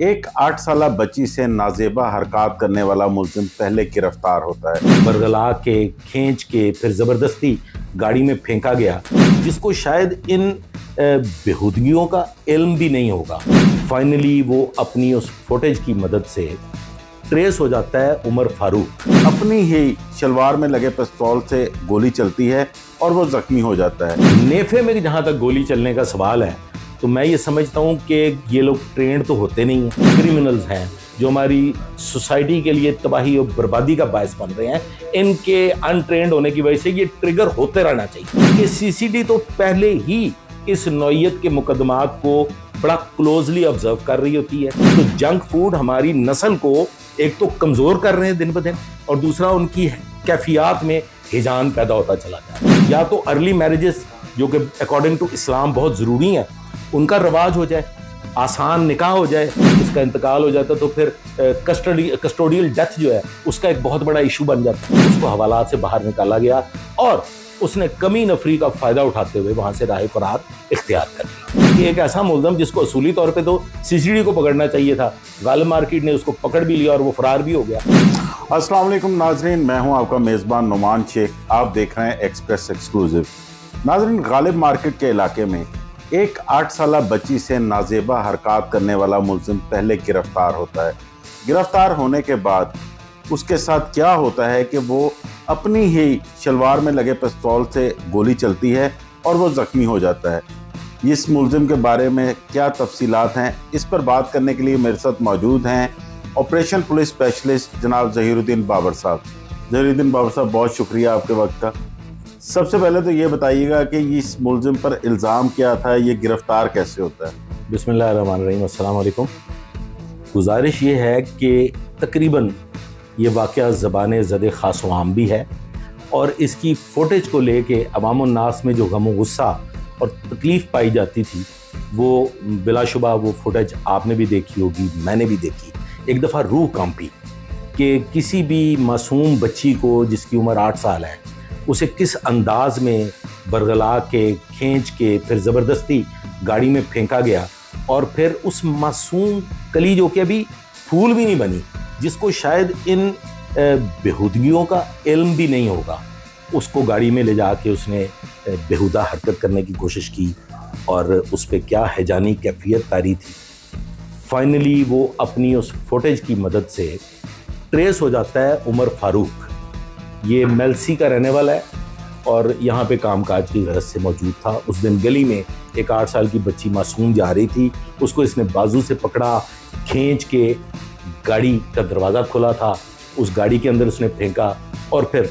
एक 8 साला बच्ची से नाजेबा हरकत करने वाला मुल्जिम पहले गिरफ्तार होता है। बरगला के, खींच के, फिर ज़बरदस्ती गाड़ी में फेंका गया, जिसको शायद इन बेहूदगियों का इल्म भी नहीं होगा। फाइनली वो अपनी उस फुटेज की मदद से ट्रेस हो जाता है उमर फारूक। अपनी ही शलवार में लगे पिस्तौल से गोली चलती है और वो जख्मी हो जाता है। नेफे में जहाँ तक गोली चलने का सवाल है, तो मैं ये समझता हूँ कि ये लोग ट्रेंड तो होते नहीं हैं, क्रिमिनल्स हैं जो हमारी सोसाइटी के लिए तबाही और बर्बादी का बायस बन रहे हैं। इनके अनट्रेंड होने की वजह से ये ट्रिगर होते रहना चाहिए। कि सीसीडी तो पहले ही इस नौइयत के मुकदमात को बड़ा क्लोजली ऑब्जर्व कर रही होती है। तो जंक फूड हमारी नस्ल को एक तो कमजोर कर रहे हैं दिन ब दिन, और दूसरा उनकी कैफियत में हिजान पैदा होता चला जाता है। या तो अर्ली मैरिजेस जो कि अकॉर्डिंग टू इस्लाम बहुत ज़रूरी हैं, उनका रवाज हो जाए, आसान निकाह हो जाए, उसका इंतकाल हो जाता, तो फिर कस्टोडियल डेथ जो है उसका एक बहुत बड़ा इशू बन जाता है। उसको हवालात से बाहर निकाला गया और उसने कमी नफरी का फ़ायदा उठाते हुए वहाँ से राह फरार इख्तियार कर लिया। ये एक ऐसा मुल्ज़म जिसको असूली तौर पे तो सीसीडी को पकड़ना चाहिए था, गालिब मार्केट ने उसको पकड़ भी लिया और वो फरार भी हो गया। अस्सलाम वालेकुम नाजरीन, मैं हूं आपका मेज़बान नुमान शेख। आप देख रहे हैं एक्सप्रेस एक्सक्लूसिव। नाजरीन, गालिब मार्केट के इलाके में एक 8 साला बच्ची से नाजेबा हरकत करने वाला मुल्ज़िम पहले गिरफ्तार होता है। गिरफ्तार होने के बाद उसके साथ क्या होता है कि वो अपनी ही शलवार में लगे पिस्तौल से गोली चलती है और वो ज़ख्मी हो जाता है। इस मुल्ज़िम के बारे में क्या तफसीलात हैं, इस पर बात करने के लिए मेरे साथ मौजूद हैं ऑपरेशन पुलिस स्पेशलिस्ट जनाब ज़हीरुद्दीन बाबर साहब। ज़हीरुद्दीन बाबर साहब, बहुत शुक्रिया आपके वक्त का। सबसे पहले तो ये बताइएगा कि इस मुल्ज़िम पर इल्ज़ाम क्या था, ये गिरफ़्तार कैसे होता है? बिस्मिल्लाहिर्रहमानिर्रहीम, अस्सलाम वालेकुम। गुजारिश ये है कि तकरीबन ये वाक़या ज़बान ज़द ख़ास आम भी है, और इसकी फ़ुटेज को लेके अवामुन्नास में जो गम गुस्सा और तकलीफ़ पाई जाती थी, वो बिलाशुबा वो फुटेज आपने भी देखी होगी, मैंने भी देखी। एक दफ़ा रूह कांपी कि किसी भी मासूम बच्ची को जिसकी उम्र 8 साल है, उसे किस अंदाज में बरगला के, खींच के, फिर ज़बरदस्ती गाड़ी में फेंका गया, और फिर उस मासूम कली जो कि अभी फूल भी नहीं बनी, जिसको शायद इन बेहूदगियों का इल्म भी नहीं होगा, उसको गाड़ी में ले जाके उसने बेहुदा हरकत करने की कोशिश की और उस पर क्या हैजानी कैफियत तारी थी। फाइनली वो अपनी उस फुटेज की मदद से ट्रेस हो जाता है उमर फारूक। ये मेलसी का रहने वाला है और यहाँ पे कामकाज की गरज से मौजूद था। उस दिन गली में एक 8 साल की बच्ची मासूम जा रही थी, उसको इसने बाजू से पकड़ा, खींच के गाड़ी का दरवाज़ा खुला था, उस गाड़ी के अंदर उसने फेंका, और फिर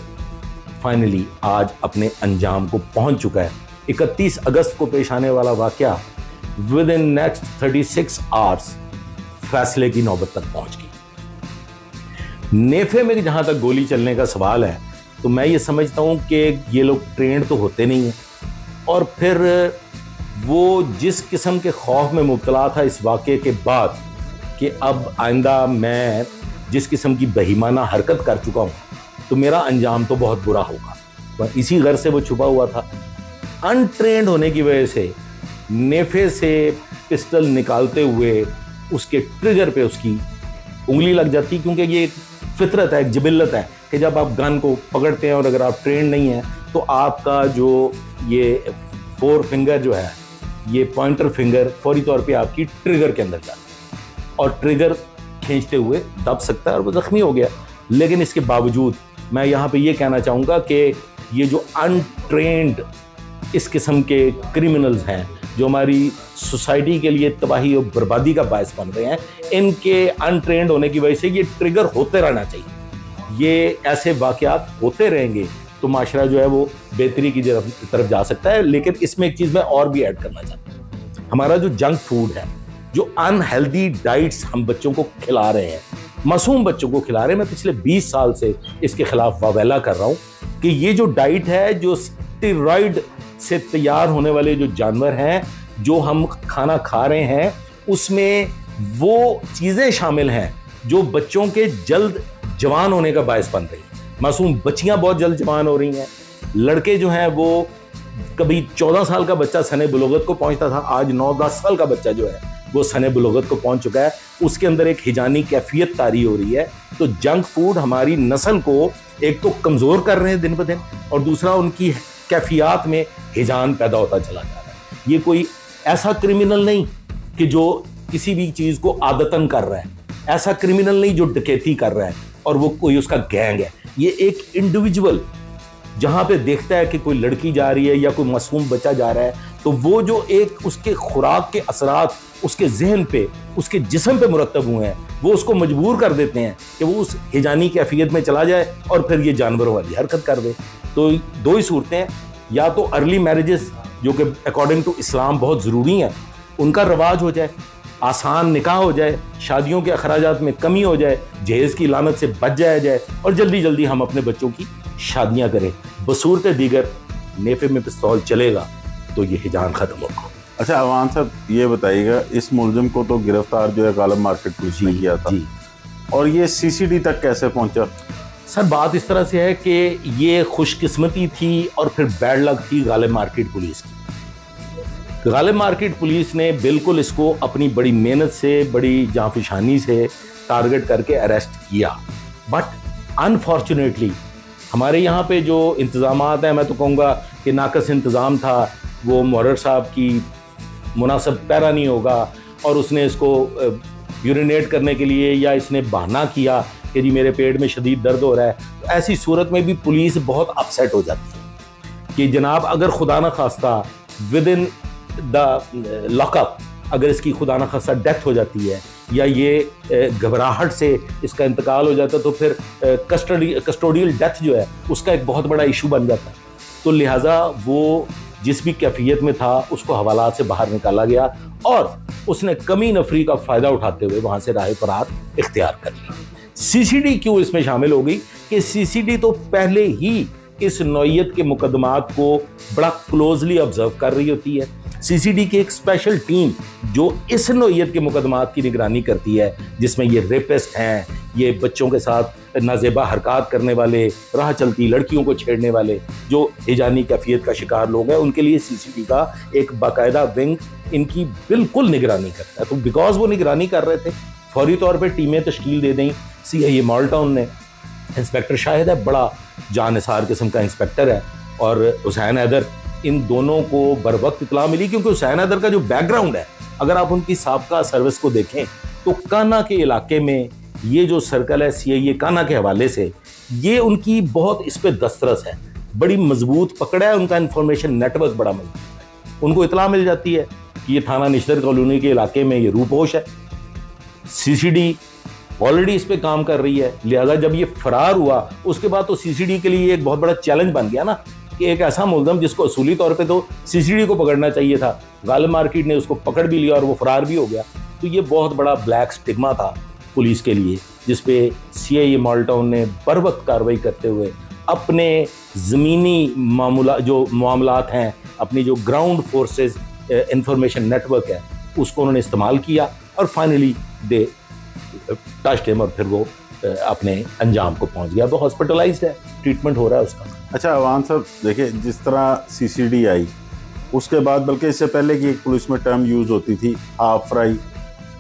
फाइनली आज अपने अंजाम को पहुंच चुका है। 31 अगस्त को पेश आने वाला वाक़या विद इन नेक्स्ट 36 आवर्स फैसले की नौबत तक पहुंच गई। नेफे में जहां तक गोली चलने का सवाल है, तो मैं ये समझता हूं कि ये लोग ट्रेंड तो होते नहीं हैं, और फिर वो जिस किस्म के खौफ में मुब्तला था इस वाक़े के बाद कि अब आइंदा मैं जिस किस्म की बेईमाना हरकत कर चुका हूँ तो मेरा अंजाम तो बहुत बुरा होगा, पर इसी घर से वो छुपा हुआ था। अनट्रेंड होने की वजह से नेफे से पिस्टल निकालते हुए उसके ट्रिगर पे उसकी उंगली लग जाती, क्योंकि ये एक फितरत है, एक जिबिल्लत है कि जब आप गन को पकड़ते हैं और अगर आप ट्रेंड नहीं हैं तो आपका जो ये 4 फिंगर जो है, ये पॉइंटर फिंगर फौरी तौर पे आपकी ट्रिगर के अंदर जाता है और ट्रिगर खींचते हुए दब सकता है और वो ज़ख्मी हो गया। लेकिन इसके बावजूद मैं यहाँ पे ये कहना चाहूँगा कि ये जो अनट्रेंड इस किस्म के क्रिमिनल्स हैं जो हमारी सोसाइटी के लिए तबाही और बर्बादी का बायस बन रहे हैं, इनके अनट्रेंड होने की वजह से ये ट्रिगर होते रहना चाहिए। ये ऐसे वाक़यात होते रहेंगे तो माशरा जो है वो बेहतरी की तरफ जा सकता है। लेकिन इसमें एक चीज़ मैं और भी ऐड करना चाहता हूँ, हमारा जो जंक फूड है, जो अनहेल्दी डाइट्स हम बच्चों को खिला रहे हैं, मासूम बच्चों को खिला रहे हैं, मैं पिछले 20 साल से इसके खिलाफ वावेला कर रहा हूँ कि ये जो डाइट है, जो स्टेरॉइड से तैयार होने वाले जो जानवर हैं जो हम खाना खा रहे हैं, उसमें वो चीज़ें शामिल हैं जो बच्चों के जल्द जवान होने का बायस बन रही हैं। मासूम बच्चियां बहुत जल्द जवान हो रही हैं, लड़के जो हैं वो कभी 14 साल का बच्चा सने बुलुगत को पहुंचता था, आज 9-10 साल का बच्चा जो है वो सने बुलुगत को पहुंच चुका है, उसके अंदर एक हिजानी कैफियत तारी हो रही है। तो जंक फूड हमारी नस्ल को एक तो कमज़ोर कर रहे हैं दिन ब दिन, और दूसरा उनकी कैफियत में हिजान पैदा होता चला जा रहा है। ये कोई ऐसा क्रिमिनल नहीं कि जो किसी भी चीज़ को आदतन कर रहा है, ऐसा क्रिमिनल नहीं जो डकैती कर रहा है और वो कोई उसका गैंग है। ये एक इंडिविजुअल जहां पे देखता है कि कोई लड़की जा रही है या कोई मासूम बच्चा जा रहा है, तो वो जो एक उसके खुराक के असरात उसके जहन पे, उसके जिस्म पे मुरतब हुए हैं, वो उसको मजबूर कर देते हैं कि वो उस हिजानी कैफियत में चला जाए और फिर ये जानवरों वाली हरकत कर दे। तो दो ही सूरतें हैं, या तो अर्ली मैरिजेस जो कि अकॉर्डिंग टू इस्लाम बहुत ज़रूरी हैं, उनका रवाज हो जाए, आसान निकाह हो जाए, शादियों के अखराजात में कमी हो जाए, जहेज़ की लानत से बच जाया जाए और जल्दी जल्दी हम अपने बच्चों की शादियां करें। बसूरत दीगर नेफे में पिस्तौल चलेगा तो ये हिजान ख़त्म होगा। अच्छा अवान साहब, ये बताइएगा, इस मुलजिम को तो गिरफ्तार जो है गालिब मार्केट पुलिस ने किया था, और ये सीसीडी तक कैसे पहुंचा? सर बात इस तरह से है कि ये खुशकिस्मती थी और फिर बैड लक थी गालिब मार्केट पुलिस की। गालिब मार्केट पुलिस ने बिल्कुल इसको अपनी बड़ी मेहनत से, बड़ी जांफिशानी से टारगेट करके अरेस्ट किया, बट अनफॉर्चुनेटली हमारे यहाँ पे जो इंतज़ामात हैं, मैं तो कहूँगा कि नाकस इंतज़ाम था। वो मुहर्रर साहब की मुनासिब पैरा नहीं होगा और उसने इसको यूरिनेट करने के लिए, या इसने बहाना किया कि जी मेरे पेट में शदीद दर्द हो रहा है, तो ऐसी सूरत में भी पुलिस बहुत अपसेट हो जाती है कि जनाब अगर खुदा न खास्ता विद इन द लॉकअप अगर इसकी खुदा न खास्ता डेथ हो जाती है या ये घबराहट से इसका इंतकाल हो जाता है, तो फिर कस्टोडियल डेथ जो है उसका एक बहुत बड़ा इशू बन जाता है। तो लिहाजा वो जिस भी कैफियत में था उसको हवालात से बाहर निकाला गया और उसने कमी नफरी का फ़ायदा उठाते हुए वहाँ से राह फरार इख्तियार कर ली। सीसीडी क्यों इसमें शामिल हो गई कि सीसीडी तो पहले ही इस नौइयत के मुकदमात को बड़ा क्लोजली ऑब्जर्व कर रही होती है। सीसीडी की एक स्पेशल टीम जो इस नौइयत के मुकदमात की निगरानी करती है, जिसमें ये रेपिस्ट हैं, ये बच्चों के साथ नाजेबा हरकत करने वाले, राह चलती लड़कियों को छेड़ने वाले, जो हिजानी कैफियत का शिकार लोग हैं, उनके लिए सीसीडी का एक बाकायदा विंग इनकी बिल्कुल निगरानी करता है। तो बिकॉज वो निगरानी कर रहे थे, फौरी तौर पर टीमें तश्कील दे दी। CIA मॉल टाउन ने, इंस्पेक्टर शाहिद है, बड़ा जानसार किस्म का इंस्पेक्टर है, और हुसैन हैदर, इन दोनों को बर वक्त इतला मिली, क्योंकि हुसैन हैदर का जो बैकग्राउंड है, अगर आप उनकी साबका सर्विस को देखें तो काना के इलाके में ये जो सर्कल है CIA काना के हवाले से, ये उनकी बहुत इस पे दस्तरस है, बड़ी मजबूत पकड़ है, उनका इंफॉर्मेशन नेटवर्क बड़ा मजबूत है। उनको इतला मिल जाती है कि ये थाना निश्तर कॉलोनी के इलाके में ये रूपोश है, CCD ऑलरेडी इस पे काम कर रही है। लिहाजा जब ये फरार हुआ उसके बाद तो CCD के लिए एक बहुत बड़ा चैलेंज बन गया ना, कि एक ऐसा मुल्ज़िम जिसको असूली तौर पे तो CCD को पकड़ना चाहिए था, गालिब मार्केट ने उसको पकड़ भी लिया और वो फरार भी हो गया। तो ये बहुत बड़ा ब्लैक स्टिग्मा था पुलिस के लिए, जिसपे CIA मॉल टाउन ने बर वक्त कार्रवाई करते हुए अपने ज़मीनी मामलात हैं, अपनी जो ग्राउंड फोर्सेस इंफॉर्मेशन नेटवर्क है, उसको उन्होंने इस्तेमाल किया और फाइनली दे टच्ड हिम, और फिर वो अपने अंजाम को पहुंच गया। वो हॉस्पिटलाइज्ड है, ट्रीटमेंट हो रहा है उसका। अच्छा अवान साहब, देखिए जिस तरह CCD आई उसके बाद, बल्कि इससे पहले की एक पुलिस में टर्म यूज़ होती थी हाफ फ्राई,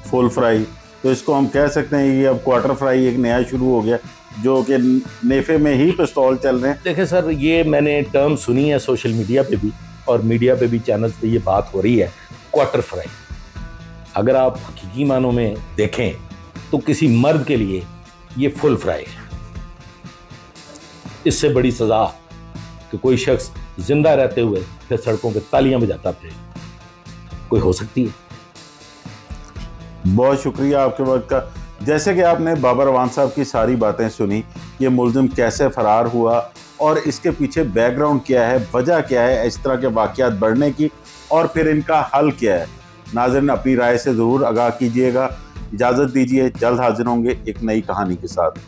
फुल फ्राई, तो इसको हम कह सकते हैं कि अब क्वार्टर फ्राई एक नया शुरू हो गया जो कि नेफे में ही पिस्तौल चल रहे हैं। देखिए सर, ये मैंने टर्म सुनी है सोशल मीडिया पे भी, और मीडिया पे भी चैनल्स पे ये बात हो रही है, क्वार्टर फ्राई। अगर आप हकीकी मानों में देखें तो किसी मर्द के लिए ये फुल फ्राई है। इससे बड़ी सजा कि कोई शख्स जिंदा रहते हुए फिर सड़कों पे तालियां बजाता फिरे कोई हो सकती है? बहुत शुक्रिया आपके वक्त का। जैसे कि आपने बाबर अवान साहब की सारी बातें सुनी, ये मुल्ज़िम कैसे फ़रार हुआ और इसके पीछे बैकग्राउंड क्या है, वजह क्या है इस तरह के वाक़यात बढ़ने की, और फिर इनका हल क्या है। नाज़रीन अपनी राय से ज़रूर आगाह कीजिएगा। इजाज़त दीजिए, जल्द हाजिर होंगे एक नई कहानी के साथ।